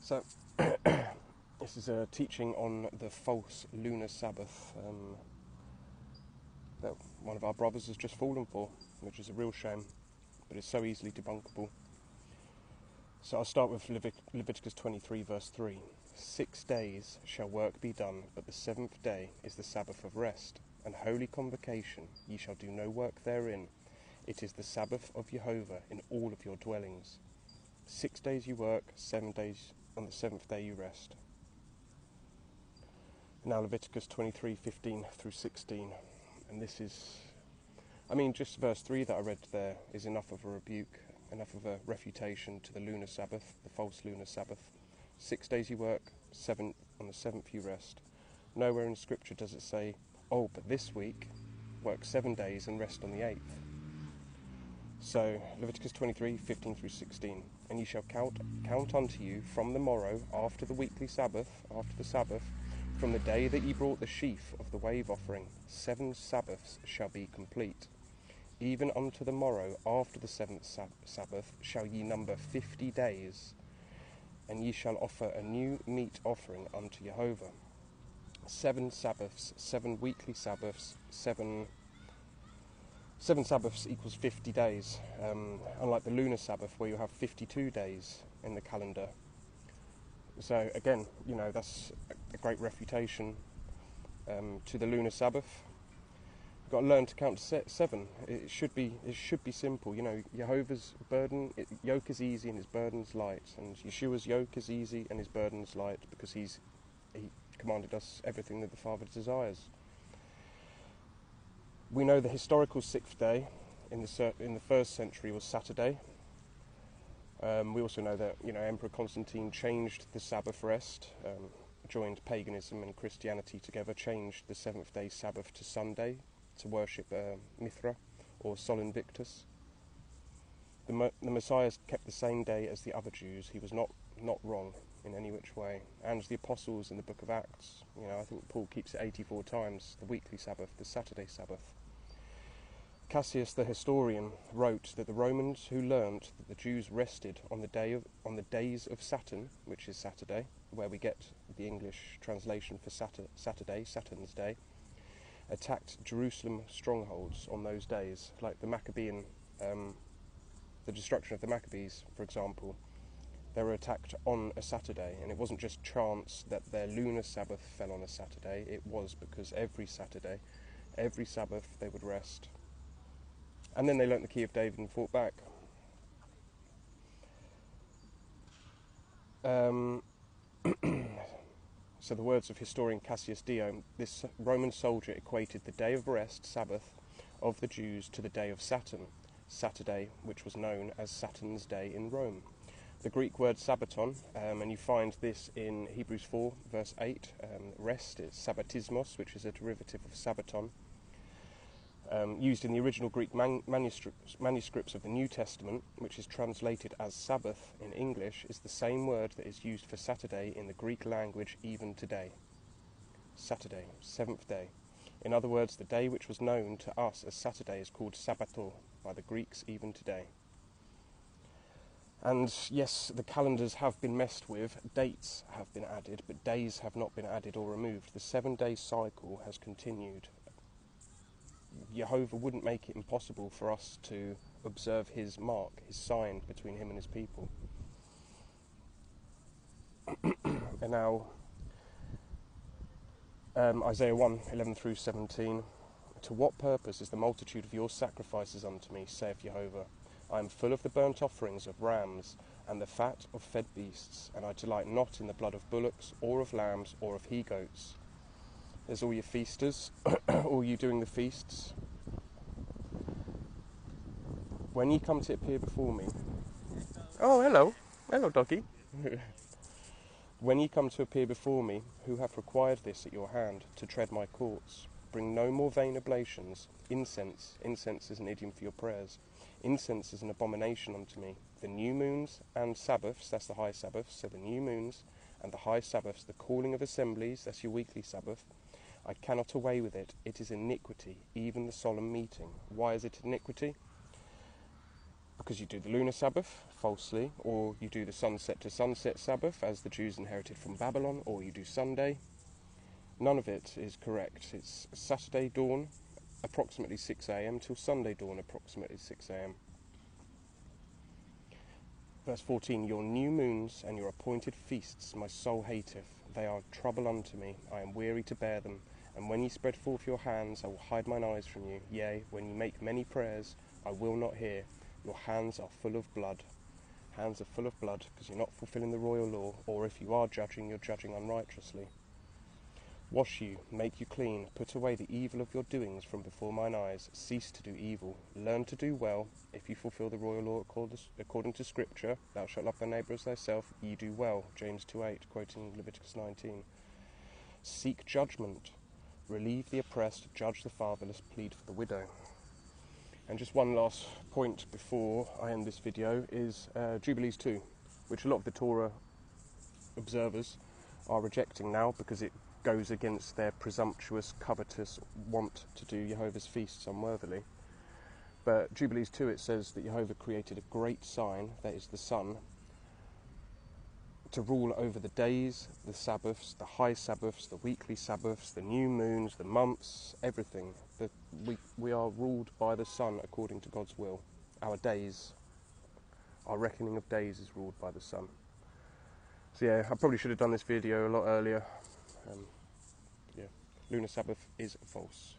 So, this is a teaching on the false Lunar Sabbath that one of our brothers has just fallen for, which is a real shame, but it's so easily debunkable. So I'll start with Leviticus 23 verse 3. 6 days shall work be done, but the seventh day is the Sabbath of rest, and holy convocation, ye shall do no work therein. It is the Sabbath of Jehovah in all of your dwellings. 6 days you work, 7 days, on the seventh day you rest. Now Leviticus 23:15 through 16, and this is, just verse 3 that I read there is enough of a rebuke, enough of a refutation to the lunar Sabbath, the false lunar Sabbath. 6 days you work, 7 on the seventh you rest. Nowhere in Scripture does it say, oh, but this week work 7 days and rest on the 8th. So, Leviticus 23:15 through 16. And ye shall count unto you from the morrow, after the weekly Sabbath, after the Sabbath, from the day that ye brought the sheaf of the wave offering, 7 Sabbaths shall be complete. Even unto the morrow, after the 7th Sabbath, shall ye number 50 days, and ye shall offer a new meat offering unto Jehovah. 7 Sabbaths, 7 weekly Sabbaths, 7 Sabbaths equals 50 days, unlike the lunar Sabbath where you have 52 days in the calendar. So again, that's a great refutation to the lunar Sabbath. You've got to learn to count to 7. It should be simple. Jehovah's yoke is easy and his burden's light, and Yeshua's yoke is easy and his burden's light because he commanded us everything that the Father desires. We know the historical 6th day in the first century was Saturday. We also know that Emperor Constantine changed the Sabbath rest, joined paganism and Christianity together, changed the 7th-day Sabbath to Sunday to worship Mithra or Sol Invictus. The Messiah kept the same day as the other Jews. He was not wrong in any which way. And the apostles in the book of Acts, I think Paul keeps it 84 times, the weekly Sabbath, the Saturday Sabbath. Cassius the historian wrote that the Romans who learnt that the Jews rested on the days of Saturn, which is Saturday, where we get the English translation for Saturday, Saturn's day, attacked Jerusalem strongholds on those days, like the Maccabean, the destruction of the Maccabees, for example. They were attacked on a Saturday, and it wasn't just chance that their lunar Sabbath fell on a Saturday. It was because every Saturday, every Sabbath, they would rest. And then they learnt the key of David and fought back. So the words of historian Cassius Dio, this Roman soldier equated the day of rest, Sabbath, of the Jews to the day of Saturn, Saturday, which was known as Saturn's day in Rome. The Greek word sabbaton, and you find this in Hebrews 4, verse 8, rest is sabbatismos, which is a derivative of sabbaton. Used in the original Greek manuscripts of the New Testament, which is translated as Sabbath in English, is the same word that is used for Saturday in the Greek language even today. Saturday, 7th day. In other words, the day which was known to us as Saturday is called Sabbato by the Greeks even today. And yes, the calendars have been messed with, dates have been added, but days have not been added or removed. The 7-day cycle has continued. Jehovah wouldn't make it impossible for us to observe his mark, his sign between him and his people. And now, Isaiah 1:11 through 17. To what purpose is the multitude of your sacrifices unto me, saith Jehovah? I am full of the burnt offerings of rams, and the fat of fed beasts, and I delight not in the blood of bullocks, or of lambs, or of he-goats. There's all your feasters, all you doing the feasts. When ye come to appear before me... Oh, hello. Hello, doggy. When ye come to appear before me, who hath required this at your hand, to tread my courts? Bring no more vain oblations. Incense is an idiom for your prayers. Incense is an abomination unto me. The new moons and Sabbaths, that's the high Sabbaths, so the new moons and the high Sabbaths, the calling of assemblies, that's your weekly Sabbath, I cannot away with it. It is iniquity, even the solemn meeting. Why is it iniquity? because you do the Lunar Sabbath, falsely, or you do the sunset to sunset Sabbath, as the Jews inherited from Babylon, or you do Sunday. None of it is correct. It's Saturday dawn, approximately 6 a.m, till Sunday dawn, approximately 6 a.m. Verse 14, your new moons and your appointed feasts my soul hateth. They are trouble unto me. I am weary to bear them. And when ye spread forth your hands, I will hide mine eyes from you. Yea, when ye make many prayers, I will not hear. Your hands are full of blood. Hands are full of blood, because you're not fulfilling the royal law, or if you are judging, you're judging unrighteously. Wash you, make you clean, put away the evil of your doings from before mine eyes. Cease to do evil, learn to do well. If you fulfil the royal law according to Scripture, thou shalt love thy neighbour as thyself, ye do well. James 2:8, quoting Leviticus 19. Seek judgment, relieve the oppressed, judge the fatherless, plead for the widow. And just one last point before I end this video is Jubilees 2, which a lot of the Torah observers are rejecting now because it goes against their presumptuous, covetous want to do Jehovah's feasts unworthily. But Jubilees 2, it says that Jehovah created a great sign, that is the sun, to rule over the days, the Sabbaths, the high Sabbaths, the weekly Sabbaths, the new moons, the months, everything. We are ruled by the sun according to God's will. Our days, our reckoning of days is ruled by the sun. So yeah, I probably should have done this video a lot earlier. Yeah, Lunar Sabbath is false.